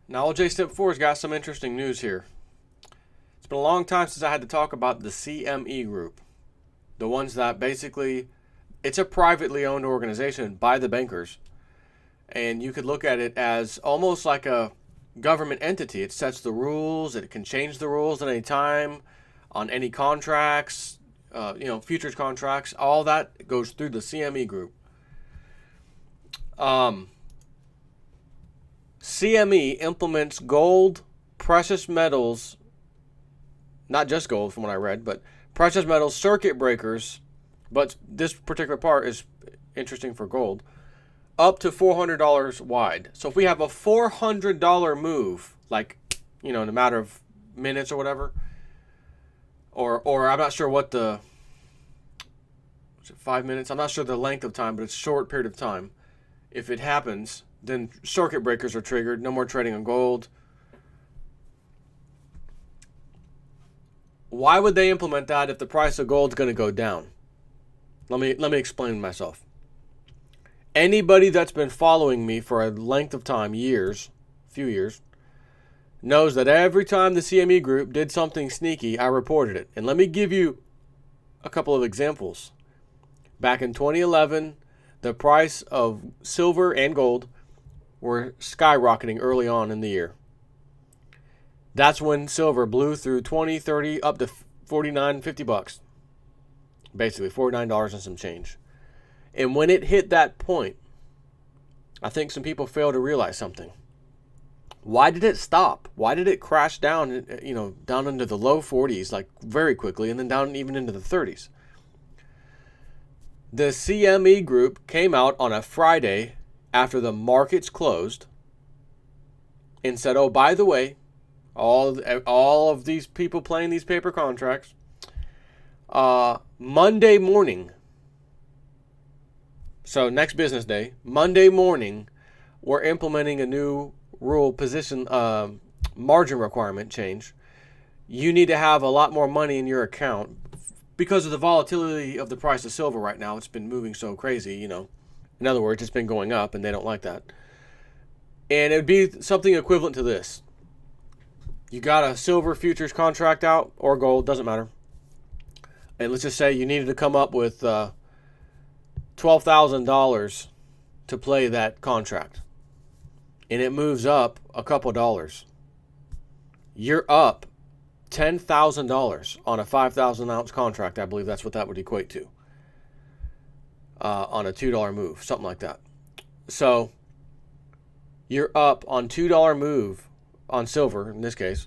Now, OJ Step 4's got some interesting news here. It's been a long time since I had to talk about the CME group. The ones that basically, it's a privately owned organization by the bankers. And you could look at it as almost like a government entity. It sets the rules, it can change the rules at any time on any contracts, futures contracts. All that goes through the CME group. CME implements gold, precious metals, not just gold from what I read, but precious metals circuit breakers, but this particular part is interesting for gold, up to $400 wide. So if we have a $400 move, like, in a matter of minutes or whatever, or I'm not sure what is it 5 minutes? I'm not sure the length of time, but it's a short period of time. If it happens, then circuit breakers are triggered. No more trading on gold. Why would they implement that if the price of gold is going to go down? Let me explain myself. Anybody that's been following me for a length of time, few years, knows that every time the CME group did something sneaky, I reported it. And let me give you a couple of examples. Back in 2011, the price of silver and gold were skyrocketing early on in the year. That's when silver blew through 20, 30, up to 49, 50 bucks. Basically, $49 and some change. And when it hit that point, I think some people fail to realize something. Why did it stop? Why did it crash down, down into the low 40s, like very quickly, and then down even into the 30s? The CME group came out on a Friday after the markets closed and said, oh, by the way, all of these people playing these paper contracts, Monday morning, so next business day, Monday morning, we're implementing a new rule position margin requirement change. You need to have a lot more money in your account because of the volatility of the price of silver right now. It's been moving so crazy, In other words, it's been going up, and they don't like that. And it would be something equivalent to this. You got a silver futures contract out, or gold, doesn't matter. And let's just say you needed to come up with $12,000 to play that contract. And it moves up a couple dollars. You're up $10,000 on a 5,000 ounce contract. I believe that's what that would equate to. On a $2 move, something like that. So you're up on $2 move on silver, in this case,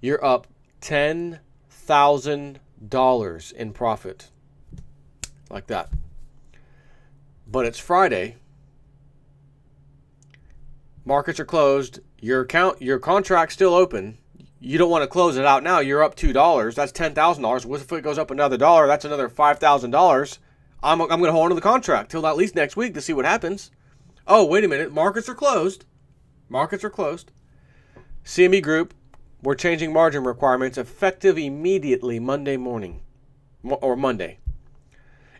you're up $10,000 in profit. Like that. But it's Friday. Markets are closed. Your contract's still open. You don't want to close it out now. You're up $2. That's $10,000. What if it goes up another dollar? That's another $5,000. I'm going to hold on to the contract till at least next week to see what happens. Oh, wait a minute. Markets are closed. CME Group, we're changing margin requirements effective immediately Monday morning. Or Monday.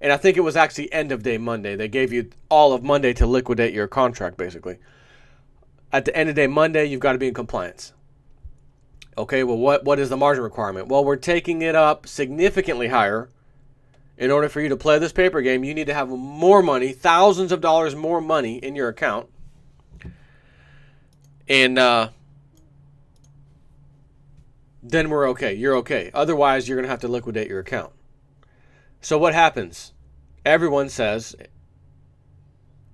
And I think it was actually end of day Monday. They gave you all of Monday to liquidate your contract, basically. At the end of day Monday, you've got to be in compliance. Okay, well, what is the margin requirement? Well, we're taking it up significantly higher. In order for you to play this paper game, you need to have more money, thousands of dollars more money in your account. And then we're okay. You're okay. Otherwise, you're going to have to liquidate your account. So what happens? Everyone says,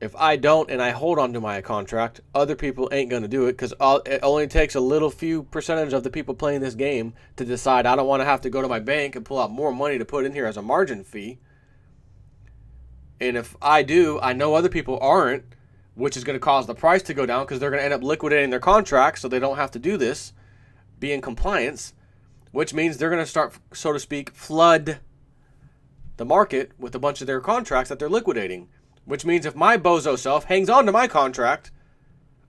if I don't and I hold on to my contract, other people ain't going to do it because it only takes a little few percentage of the people playing this game to decide I don't want to have to go to my bank and pull out more money to put in here as a margin fee. And if I do, I know other people aren't, which is going to cause the price to go down because they're going to end up liquidating their contract so they don't have to do this, be in compliance, which means they're going to start, so to speak, flood the market with a bunch of their contracts that they're liquidating. Which means if my bozo self hangs on to my contract,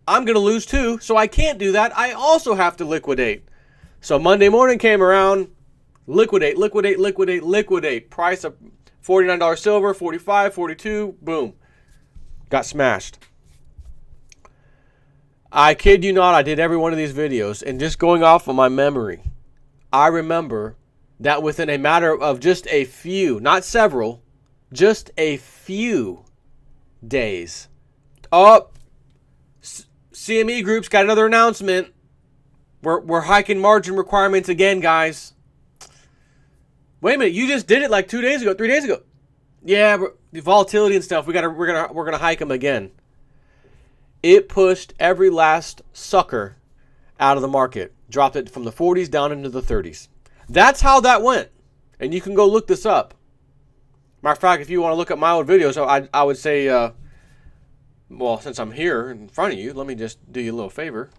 I'm going to lose too. So I can't do that. I also have to liquidate. So Monday morning came around. Liquidate. Price of $49 silver, $45, $42. Boom. Got smashed. I kid you not, I did every one of these videos, and just going off of my memory, I remember that within a matter of just a few, not several, just a few days. Oh, CME Group's got another announcement. We're hiking margin requirements again, guys. Wait a minute, you just did it like 2 days ago, 3 days ago. Yeah, the volatility and stuff. We're gonna hike them again. It pushed every last sucker out of the market, dropped it from the 40s down into the 30s. That's how that went, and you can go look this up. Matter of fact, if you want to look at my old videos, I would say, well, since I'm here in front of you, let me just do you a little favor,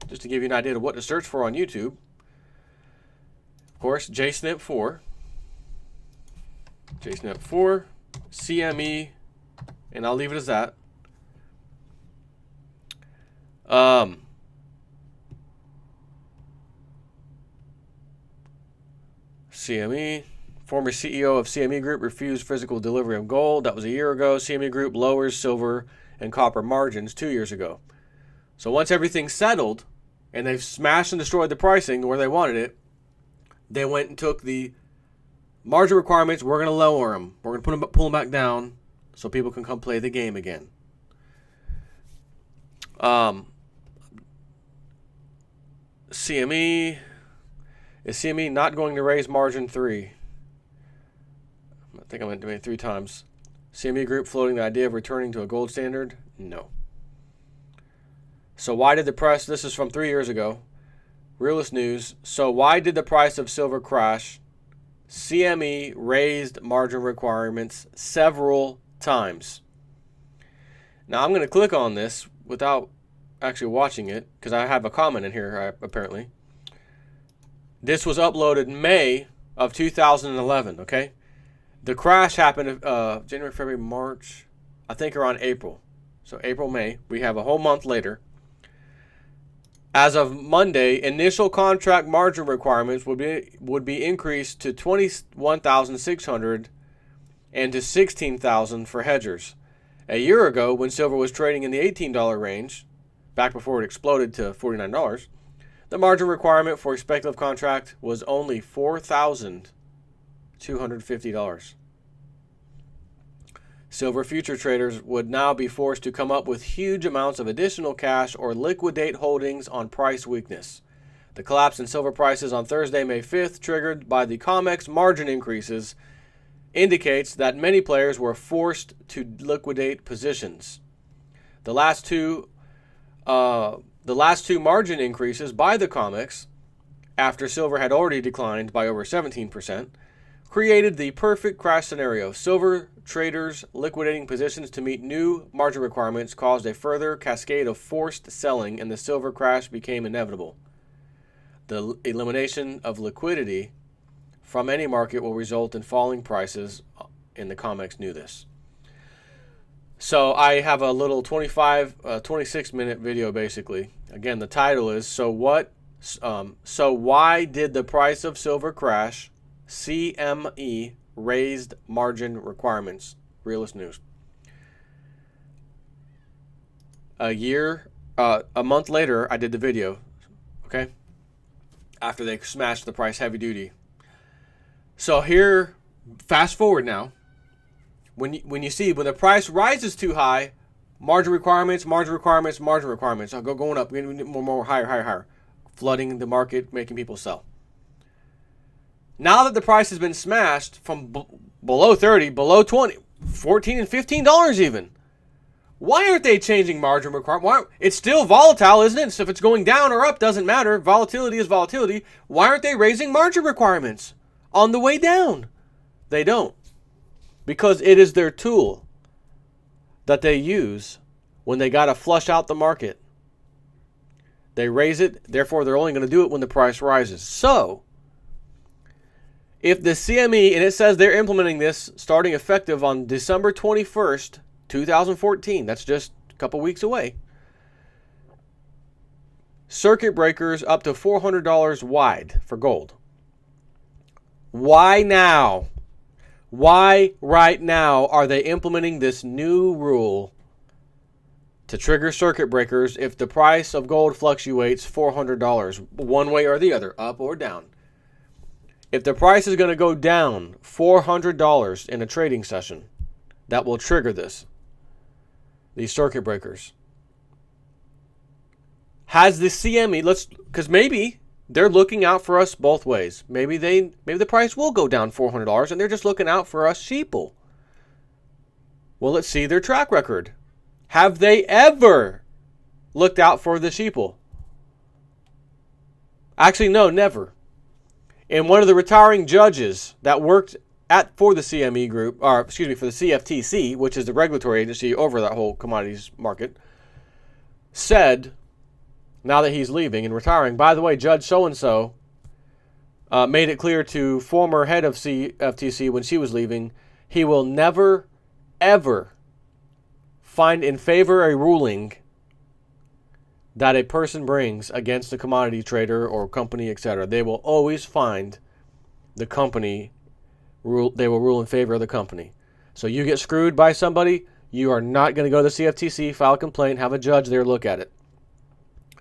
just to give you an idea of what to search for on YouTube. Of course, JSNP4, CME, and I'll leave it as that. CME, former CEO of CME Group refused physical delivery of gold. That was a year ago. CME Group lowers silver and copper margins 2 years ago. So once everything's settled and they've smashed and destroyed the pricing where they wanted it, they went and took the margin requirements. We're going to lower them. We're going to pull them back down so people can come play the game again. CME. Is CME not going to raise margin 3? I think I went to it 3 times. CME Group floating the idea of returning to a gold standard? No. So why did the price, this is from 3 years ago, Realist News. So why did the price of silver crash? CME raised margin requirements several times. Now I'm going to click on this without actually watching it because I have a comment in here apparently. This was uploaded May of 2011, okay? The crash happened January, February, March, I think around April. So April, May, we have a whole month later. As of Monday, initial contract margin requirements would be increased to 21,600 and to 16,000 for hedgers. A year ago, when silver was trading in the $18 range, back before it exploded to $49, the margin requirement for a speculative contract was only $4,250. Silver future traders would now be forced to come up with huge amounts of additional cash or liquidate holdings on price weakness. The collapse in silver prices on Thursday, May 5th, triggered by the COMEX margin increases, indicates that many players were forced to liquidate positions. The last two margin increases by the COMEX, after silver had already declined by over 17%, created the perfect crash scenario. Silver traders liquidating positions to meet new margin requirements caused a further cascade of forced selling, and the silver crash became inevitable. The elimination of liquidity from any market will result in falling prices, and the COMEX knew this. So I have a little 26-minute video basically. Again, the title is So why did the price of silver crash? CME raised margin requirements. Realist News. A month later, I did the video. Okay, after they smashed the price heavy duty. So here, fast forward now. When you see when the price rises too high, margin requirements. I'll go going up, more higher, flooding the market, making people sell. Now that the price has been smashed from below 30, below 20, $14 and $15 even, why aren't they changing margin requirements? It's still volatile, isn't it? So if it's going down or up, doesn't matter. Volatility is volatility. Why aren't they raising margin requirements on the way down? They don't. Because it is their tool that they use when they got to flush out the market. They raise it, therefore they're only going to do it when the price rises. So, if the CME, and it says they're implementing this starting effective on December 21st, 2014, that's just a couple weeks away, circuit breakers up to $400 wide for gold. Why now? Why right now are they implementing this new rule to trigger circuit breakers if the price of gold fluctuates $400 one way or the other, up or down. If the price is going to go down $400 in a trading session, that will trigger these circuit breakers. Has the CME, because maybe they're looking out for us both ways. Maybe the price will go down $400 and they're just looking out for us sheeple. Well, let's see their track record. Have they ever looked out for the sheeple? Actually, no, never. And one of the retiring judges that worked for the CME group, for the CFTC, which is the regulatory agency over that whole commodities market, said, now that he's leaving and retiring, by the way, Judge so-and-so made it clear to former head of CFTC when she was leaving, he will never, ever find in favor a ruling that a person brings against a commodity trader or company, etc. They will always find the company they will rule in favor of the company. So you get screwed by somebody, you are not going to go to the CFTC, file a complaint, have a judge there look at it,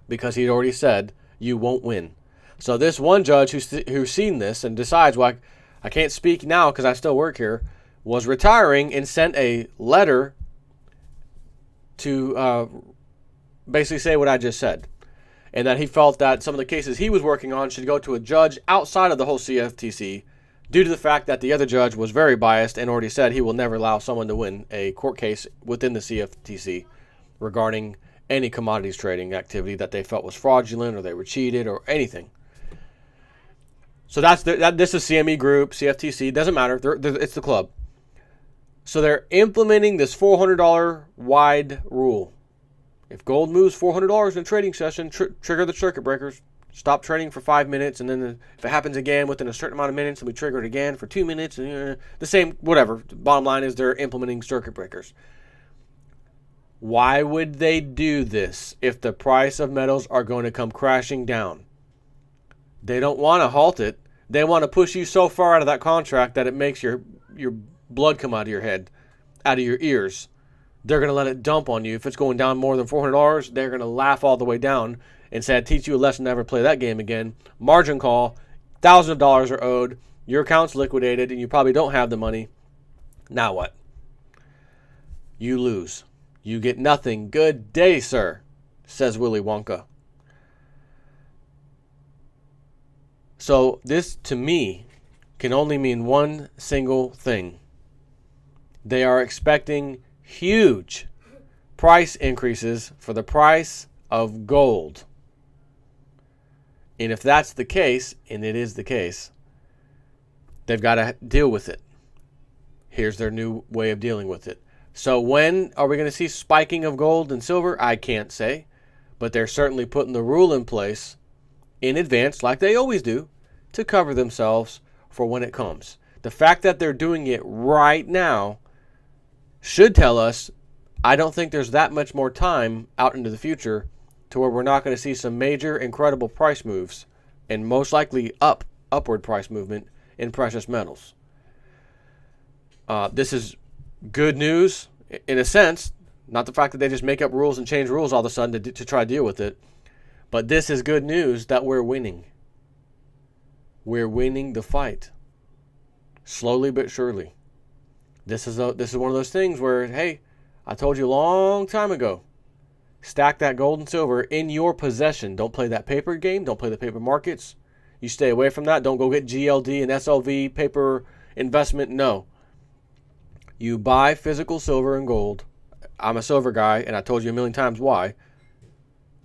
because he'd already said you won't win. So this one judge who's seen this and decides, well, I can't speak now because I still work here, was retiring and sent a letter to basically say what I just said, and that he felt that some of the cases he was working on should go to a judge outside of the whole CFTC due to the fact that the other judge was very biased and already said he will never allow someone to win a court case within the CFTC regarding any commodities trading activity that they felt was fraudulent or they were cheated or anything. So this is CME Group, CFTC, doesn't matter. It's the club. So they're implementing this $400 wide rule. If gold moves $400 in a trading session, trigger the circuit breakers. Stop trading for 5 minutes, and then if it happens again within a certain amount of minutes, then we trigger it again for 2 minutes. And the same, whatever. Bottom line is they're implementing circuit breakers. Why would they do this if the price of metals are going to come crashing down? They don't want to halt it. They want to push you so far out of that contract that it makes your blood come out of your head, out of your ears. They're going to let it dump on you. If it's going down more than $400, they're going to laugh all the way down and say, I teach you a lesson, never play that game again. Margin call, thousands of dollars are owed, your account's liquidated, and you probably don't have the money. Now what? You lose. You get nothing. Good day, sir, says Willy Wonka. So this, to me, can only mean one single thing. They are expecting huge price increases for the price of gold. And if that's the case, and it is the case, they've got to deal with it. Here's their new way of dealing with it. So when are we going to see spiking of gold and silver? I can't say. But they're certainly putting the rule in place in advance, like they always do, to cover themselves for when it comes. The fact that they're doing it right now should tell us, I don't think there's that much more time out into the future to where we're not going to see some major, incredible price moves and most likely upward price movement in precious metals. This is good news in a sense, not the fact that they just make up rules and change rules all of a sudden to try to deal with it, but this is good news that we're winning. We're winning the fight, slowly but surely. This is one of those things where, hey, I told you a long time ago, stack that gold and silver in your possession. Don't play that paper game. Don't play the paper markets. You stay away from that. Don't go get GLD and SLV paper investment. No. You buy physical silver and gold. I'm a silver guy, and I told you a million times why.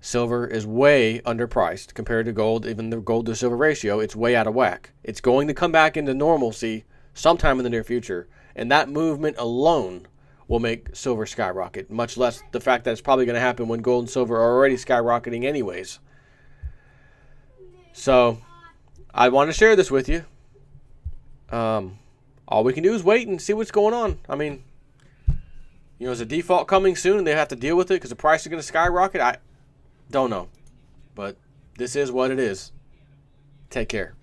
Silver is way underpriced compared to gold. Even the gold to silver ratio, it's way out of whack. It's going to come back into normalcy sometime in the near future. And that movement alone will make silver skyrocket, much less the fact that it's probably going to happen when gold and silver are already skyrocketing anyways. So, I want to share this with you. All we can do is wait and see what's going on. I mean, is a default coming soon and they have to deal with it because the price is going to skyrocket? I don't know. But this is what it is. Take care.